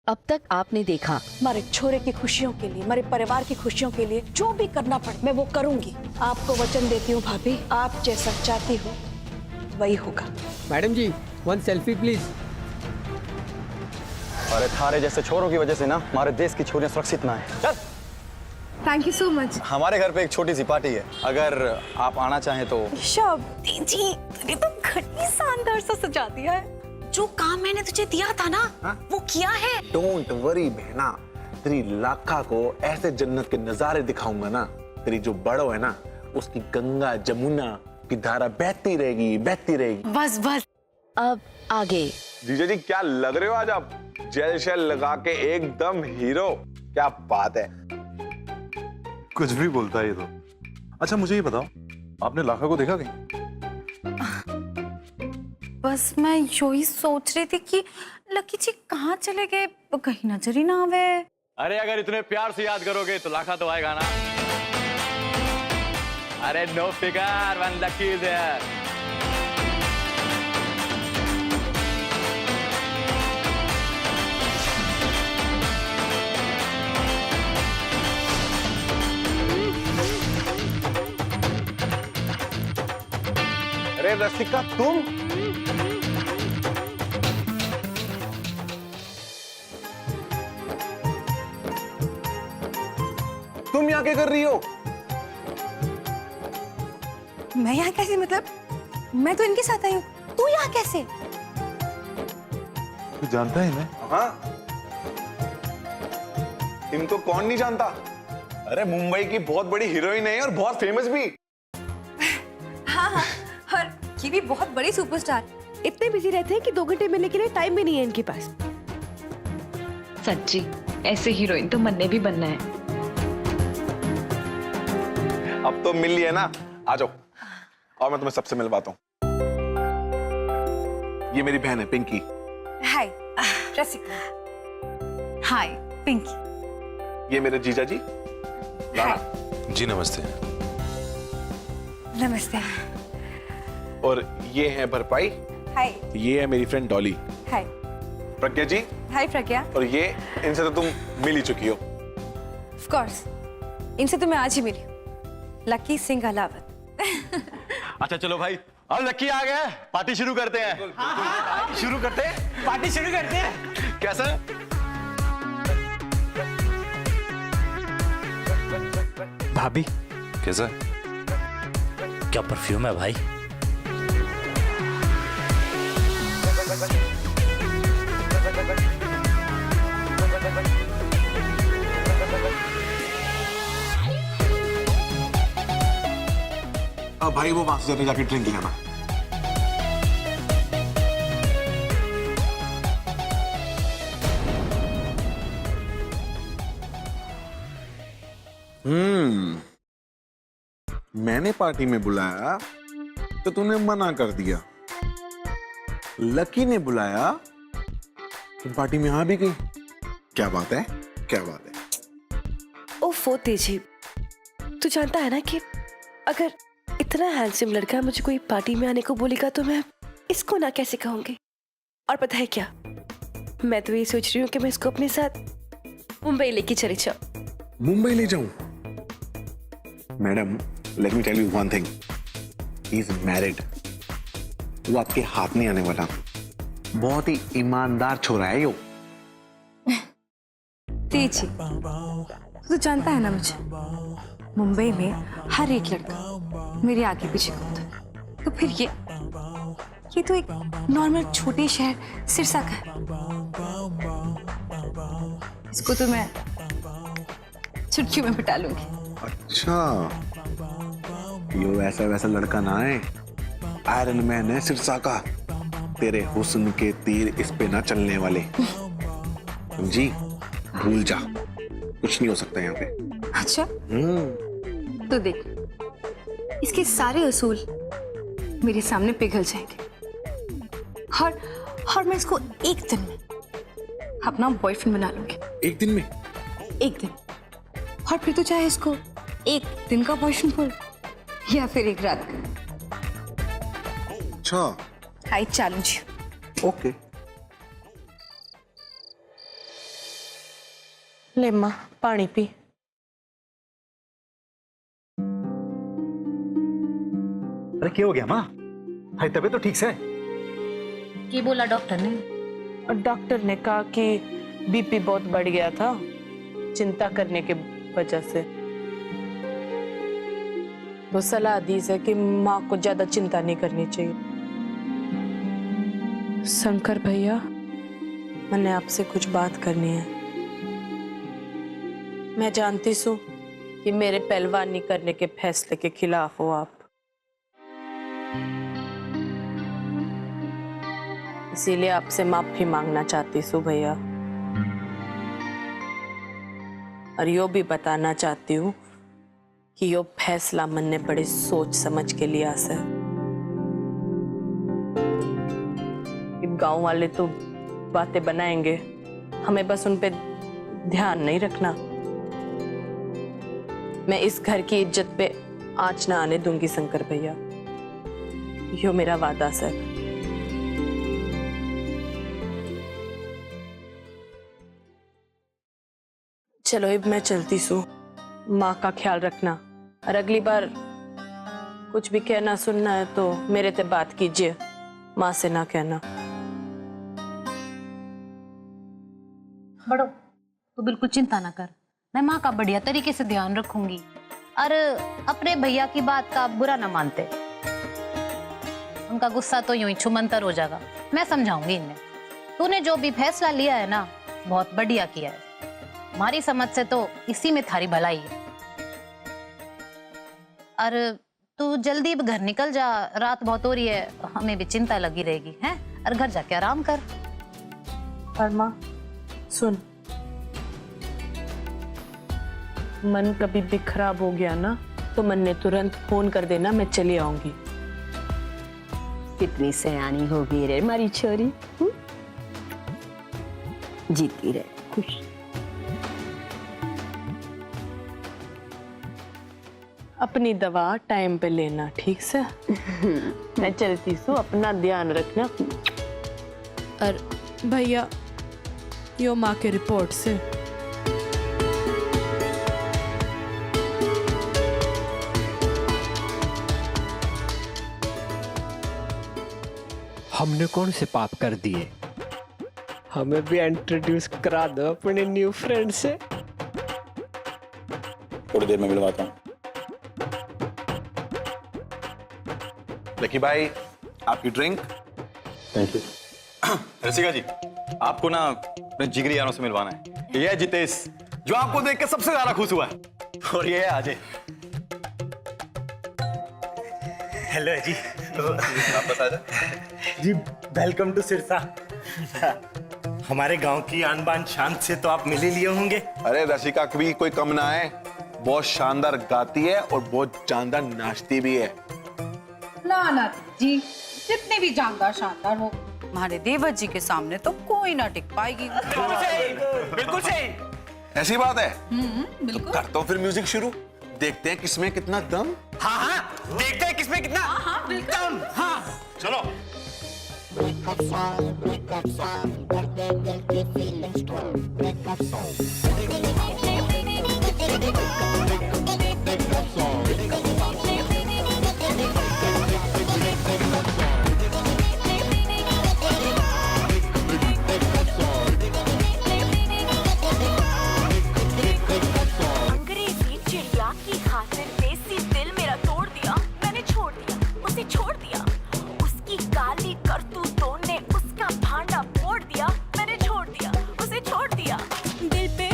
अब तक आपने देखा। हमारे छोरे की खुशियों के लिए, हमारे परिवार की खुशियों के लिए जो भी करना पड़े मैं वो करूंगी। आपको वचन देती हूँ भाभी, आप जैसा चाहती हो वही होगा। Madam ji, 1 selfie please. अरे थारे जैसे छोरों की वजह से ना हमारे देश की छोरियां सुरक्षित ना है। चल। Thank you so much. हमारे घर पे एक छोटी सी पार्टी है, अगर आप आना चाहें तो। जी तूने तो घर ही शानदार सा सजा दिया है। जो काम मैंने तुझे दिया था ना वो किया है। डोंट वरी बहना, तेरी लाखा को ऐसे जन्नत के नजारे दिखाऊंगा ना, तेरी जो बड़ो है ना उसकी गंगा जमुना की धारा बहती रहेगी, बहती रहेगी। बस बस। अब आगे। जीजा जी क्या लग रहे हो आज आप, जेल शेल लगा के एकदम हीरो, क्या बात है। कुछ भी बोलता है ये तो। अच्छा मुझे ये बताओ, आपने लाखा को देखा कहीं? बस मैं यू ही सोच रही थी कि लकी जी कहाँ चले गए, कहीं नजर ही ना आवे। अरे अगर इतने प्यार से याद करोगे तो लाखा तो आएगा ना। अरे नो फिकर, वन लकी इज देयर। अरे रसिका तुम, यहाँ क्या कर रही हो? मैं यहाँ कैसे, मतलब मैं तो इनके साथ आई हूँ, तू यहाँ कैसे? तू जानता है मैं? हाँ, इनको कौन नहीं जानता। अरे मुंबई की बहुत बड़ी हीरोइन है और बहुत फेमस भी। हाँ हाँ, और ये भी बहुत बड़ी सुपरस्टार। इतने बिजी रहते हैं कि 2 घंटे मिलने के लिए टाइम भी नहीं है इनके पास। सच्ची ऐसे हीरोइन तो मन ने भी बनना है। अब तो मिल लिया ना, आ जाओ और मैं तुम्हें सबसे मिलवाता हूँ। ये मेरी बहन है पिंकी। हाय रसिका। हाय पिंकी। ये मेरे जीजा जी राणा। जी नमस्ते। नमस्ते। और ये है भरपाई। हाय। ये है मेरी फ्रेंड डॉली। हाय। प्रज्ञा जी। हाय प्रज्ञा। और ये, इनसे तो तुम मिल ही चुकी हो। ऑफ कोर्स, इनसे तो मैं आज ही मिली हूँ। लकी सिंह अलावत। अच्छा चलो भाई, अब लकी आ गया, पार्टी शुरू करते हैं। शुरू करते हैं, पार्टी शुरू करते हैं। कैसा? भाभी कैसा? क्या परफ्यूम है भाई। अब भाई वो वहां से जाके ड्रिंक लेना। मैंने पार्टी में बुलाया तो तूने मना कर दिया। लकी ने बुलाया तुम पार्टी में आ भी गई। क्या बात है, क्या बात है। ओफो तेजी, तू जानता है ना कि अगर इतना हैंडसम लड़का मुझे कोई पार्टी में आने को बोलेगा तो मैं इसको ना कैसे कहूंगी। और पता है क्या, मैं तो ये सोच रही हूँ कि मैं इसको अपने साथ मुंबई लेके चली जाऊं। मुंबई ले जाऊं? Madam let me tell you one thing, he is married. वो आपके हाथ नहीं आने वाला। बहुत ही ईमानदार छोरा है यो। तेजी, तू जानता है ना मुझे, मुंबई में हर एक लड़का मेरे आगे पीछे घूमता है। तो फिर ये तो एक नॉर्मल छोटे शहर सिरसा का है। इसको तो मैं चुटकी में बिठा लूंगी। अच्छा, यो ऐसा वैसा लड़का ना है, आयरन मैन है सिरसा का। तेरे हुस्न के तीर इस पे ना चलने वाले, समझी? भूल जा, कुछ नहीं हो सकता यहाँ पे। अच्छा तो देख, इसके सारे असूल मेरे सामने पिघल जाएंगे और मैं इसको एक दिन में अपना बॉयफ्रेंड बना लूंगी। एक दिन में? एक दिन। और फिर तो चाहे इसको एक दिन का बॉयफ्रेंड बोल या फिर एक रात का। अच्छा, आई चैलेंज। ओके। ले माँ पानी पी। अरे क्या हो गया माँ? भाई तबीयत तो ठीक से है? की बोला डॉक्टर ने? और डॉक्टर ने कहा कि बीपी बहुत बढ़ गया था चिंता करने के वजह से, तो सलाह दी है कि माँ को ज्यादा चिंता नहीं करनी चाहिए। शंकर भैया, मैंने आपसे कुछ बात करनी है। मैं जानती हूँ कि मेरे पहलवानी करने के फैसले के खिलाफ हो आप, इसीलिए आपसे माफी मांगना चाहती हूँ भैया, और यो भी बताना चाहती हूँ कि यो फैसला मन ने बड़े सोच समझ के लिया से। गांव वाले तो बातें बनाएंगे, हमें बस उन पे ध्यान नहीं रखना। मैं इस घर की इज्जत पे आंच ना आने दूंगी शंकर भैया, यो मेरा वादा सर। चलो अब मैं चलती हूँ, माँ का ख्याल रखना, और अगली बार कुछ भी कहना सुनना है तो मेरे से बात कीजिए, माँ से ना कहना। बड़ो तू बिल्कुल चिंता ना कर, मैं माँ का बढ़िया तरीके से ध्यान रखूंगी, और अपने भैया की बात का बुरा ना मानते, उनका गुस्सा तो यूं ही छुमंतर हो जाएगा। मैं समझाऊंगी इन्हें, तूने जो भी फैसला लिया है ना बहुत बढ़िया किया है, हमारी समझ से तो इसी में थारी भलाई है। और तू जल्दी घर निकल जा, रात बहुत हो रही है, हमें भी चिंता लगी रहेगी हैं, और घर जाके आराम कर। और माँ सुन, मन कभी भी खराब हो गया ना तो मन ने तुरंत फोन कर देना, मैं चली आऊंगी। कितनी सयानी हो गई रे हमारी छोरी, जीती रहे खुश। अपनी दवा टाइम पे लेना, ठीक से? मैं चलती हूँ, अपना ध्यान रखना। और भैया यो माँ के रिपोर्ट से हमने कौन से पाप कर दिए? हमें भी इंट्रोड्यूस करा दो अपने न्यू फ्रेंड से। थोड़ी देर में मिलवाता हूँ। लकी भाई, आपकी drink. Thank you. Rasika ji, आपको ना अपने जिगरी यारों से मिलवाना है। ये है जितेश, जो आपको देख के सबसे ज्यादा खुश हुआ है, और ये है अजय। हेलो जी। आप बता दे। जी वेलकम टू सिरसा। हमारे गांव की आन बान शान से तो आप मिल ही लिए होंगे। अरे रसिका भी कोई कम ना है, बहुत शानदार गाती है और बहुत जानदार नाचती भी है। ना जी, जितने भी जानदार शानदार हो, हमारे देवर जी के सामने तो कोई ना टिक पाएगी। बिल्कुल सही। ऐसी बात है? बिल्कुल। करता हूँ फिर म्यूजिक शुरू, देखते हैं किसमें कितना दम। हाँ, देखते हैं किसमें कितना दम। हाँ, चलो। अंग्रेजी चिड़िया की खातिर देसी दिल मेरा तोड़ दिया, मैंने छोड़ दिया, उसे छोड़ दिया, उसकी काली करतूतों ने उसका भांडा फोड़ दिया, मैंने छोड़ दिया, उसे छोड़ दिया, दिल पे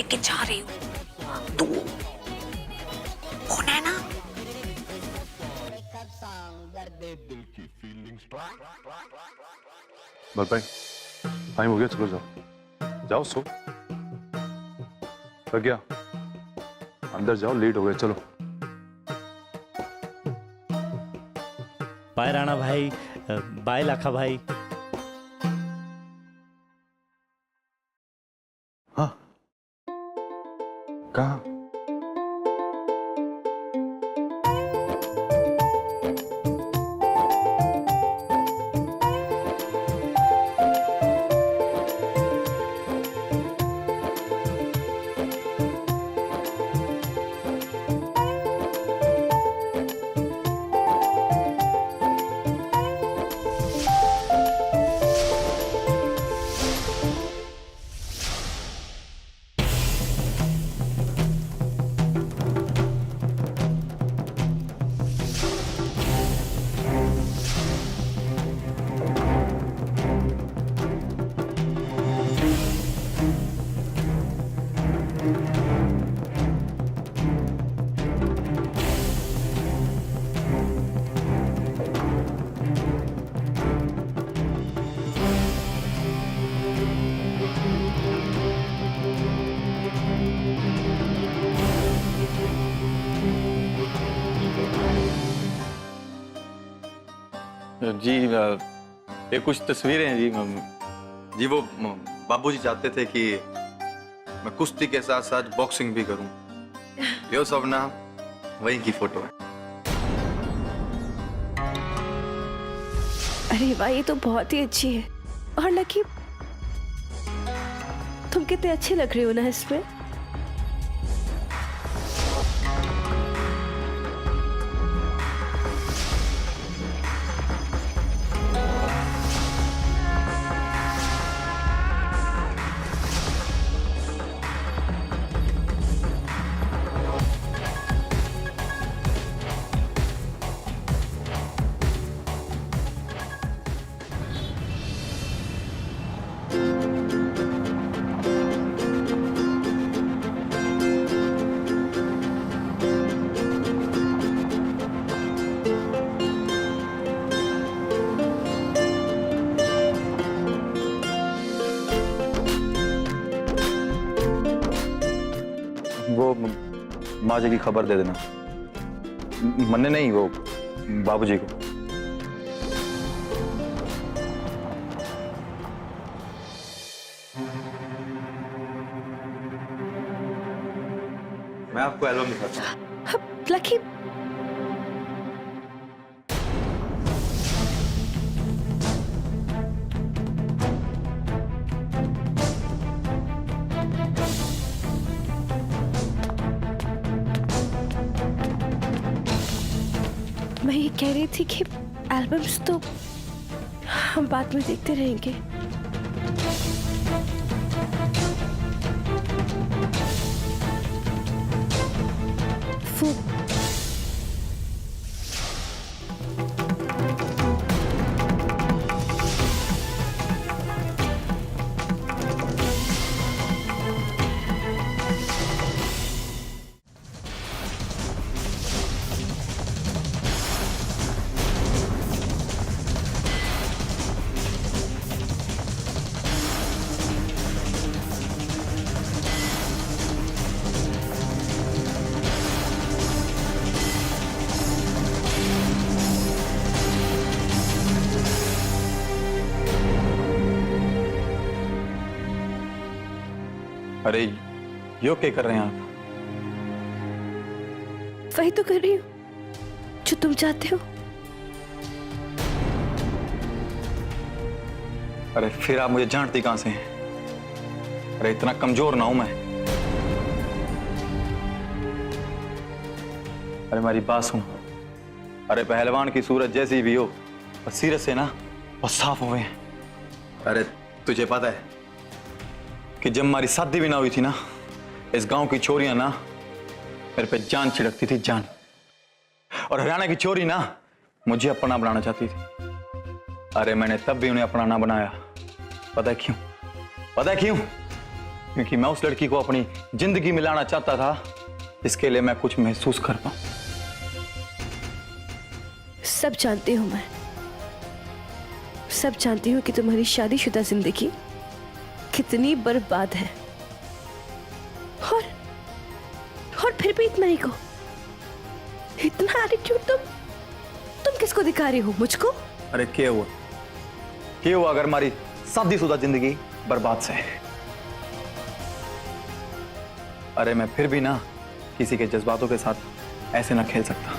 लेके जा रही हूँ। तू कौन है ना? भाई टाइम हो गया, चलो जाओ जाओ, सो गया, अंदर जाओ, लेट हो गया, चलो। बाय राणा भाई, बाय लाखा भाई। हाँ, कहाँ? जी ये कुछ तस्वीरें हैं जी। जी वो बाबूजी चाहते थे कि मैं कुश्ती के साथ साथ बॉक्सिंग भी करूं। ये सब ना वही की फोटो है। अरे वाह, ये तो बहुत ही अच्छी है। और लकी, तुम कितने अच्छे लग रहे हो ना इसमें। वो माँ जी की खबर दे देना। मन्ने नहीं, वो बाबूजी को। मैं आपको एल्बम दिखाता हूँ। लकी, मैं ये कह रही थी कि एल्बम्स तो हम बाद में देखते रहेंगे। वो अरे यो क्या कर रहे हैं आप? वही तो कर रही हूँ जो तुम चाहते हो। अरे फिर आप मुझे जानती कहां से हैं? अरे इतना कमजोर ना हूं मैं। अरे मेरी बात सुनो। अरे पहलवान की सूरत जैसी भी हो, पर सीरत से ना वो साफ हुए हैं। अरे तुझे पता है कि जब हमारी शादी भी ना हुई थी ना, इस गांव की छोरियां ना मेरे पे जान छिड़कती थी, जान। और हरियाणा की छोरी ना मुझे अपना बनाना चाहती थी। अरे मैंने तब भी उन्हें अपना ना बनाया। पता है क्यों? पता है क्यों? क्योंकि मैं उस लड़की को अपनी जिंदगी में लाना चाहता था, इसके लिए मैं कुछ महसूस कर पाऊं। सब जानती हूं मैं, सब जानती हूं कि तुम्हारी शादीशुदा जिंदगी कितनी बर्बाद है। और फिर भी इतना ईगो, इतना एटीट्यूड तुम किसको दिखा रही हो? मुझको? अरे क्या हुआ अगर हमारी शादीशुदा जिंदगी बर्बाद से है? अरे मैं फिर भी ना किसी के जज्बातों के साथ ऐसे ना खेल सकता।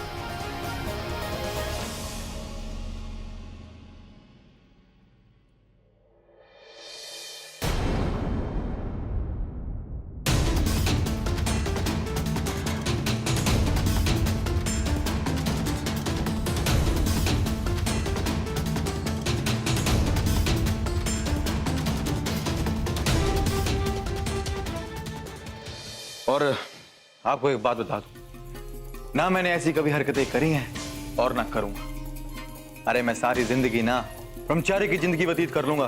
और आपको एक बात बता दूं, ना मैंने ऐसी कभी हरकतें करी हैं और ना करूंगा। अरे मैं सारी जिंदगी ना ब्रह्मचारी की जिंदगी व्यतीत कर लूंगा,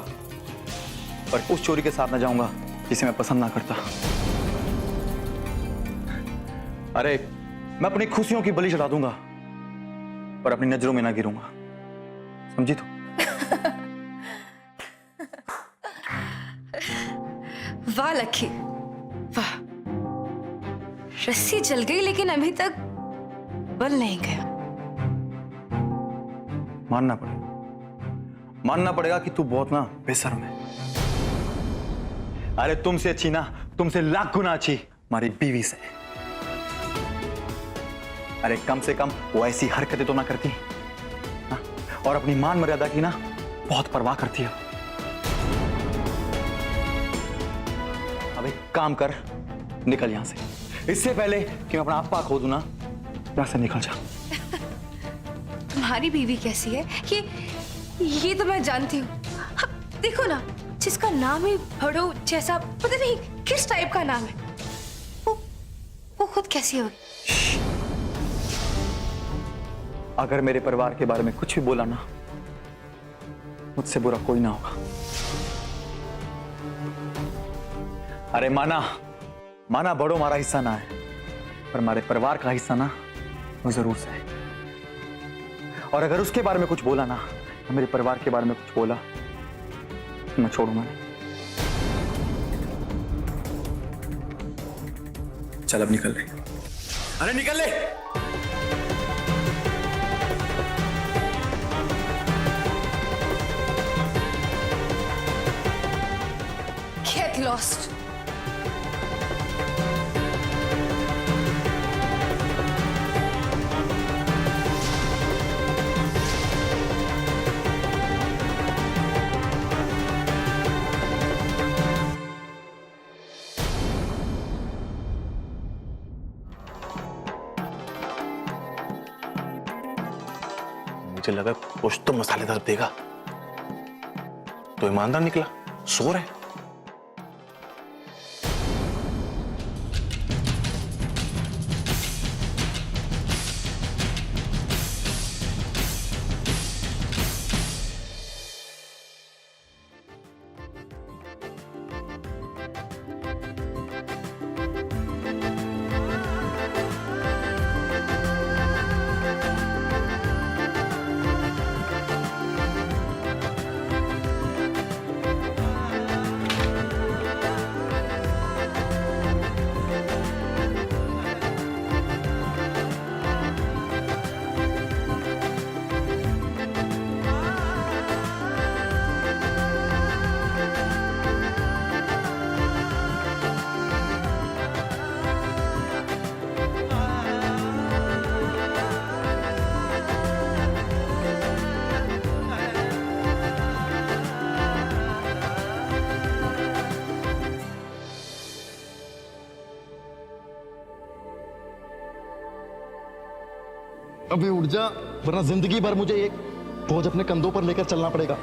पर उस चोरी के साथ ना जाऊंगा जिसे मैं पसंद ना करता। अरे मैं अपनी खुशियों की बलि चढ़ा दूंगा, पर अपनी नजरों में ना गिरूंगा, समझी तो? वाह लक्की, वाह। रस्सी जल गई लेकिन अभी तक बल नहीं गया। मानना पड़ेगा कि तू बहुत ना बेशर्म है। अरे तुमसे अच्छी ना, तुमसे लाख गुना अच्छी हमारी बीवी से। अरे कम से कम वो ऐसी हरकतें तो ना करती हा? और अपनी मान मर्यादा की ना बहुत परवाह करती है। अब एक काम कर, निकल यहां से, इससे पहले कि मैं अपना आपा खो दूं ना। यहां से निकल जा। तुम्हारी बीवी कैसी है ये तो मैं जानती हूँ। देखो ना, जिसका नाम ही भड़ो जैसा, पता नहीं किस टाइप का नाम है, वो खुद कैसी होगी? अगर मेरे परिवार के बारे में कुछ भी बोला ना, मुझसे बुरा कोई ना होगा। अरे माना बड़ो हमारा हिस्सा ना है, पर हमारे परिवार का हिस्सा ना वो जरूर से है। और अगर उसके बारे में कुछ बोला ना, मेरे परिवार के बारे में कुछ बोला, तो मैं छोड़ूंगा नहीं। चल अब निकल ले। अरे निकल ले। Get lost. मुझे लगा कुछ तो मसालेदार देगा, तो ईमानदार निकला, शोर है। अभी उठ जा, वरना जिंदगी भर मुझे एक बोझ अपने कंधों पर लेकर चलना पड़ेगा।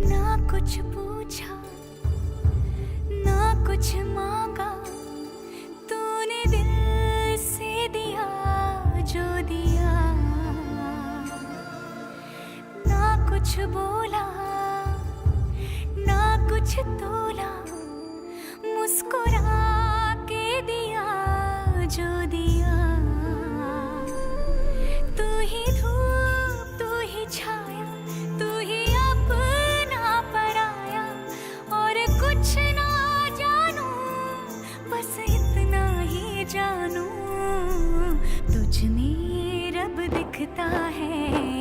ना कुछ पूछा, ना कुछ मांगा, तूने दिल से दिया जो दिया। कुछ बोला ना कुछ तोला, मुस्कुरा के दिया जो दिया। तू ही धूप तू ही छाया, तू ही अपना पराया, और कुछ ना जानू बस इतना ही जानू, तुझ में रब दिखता है।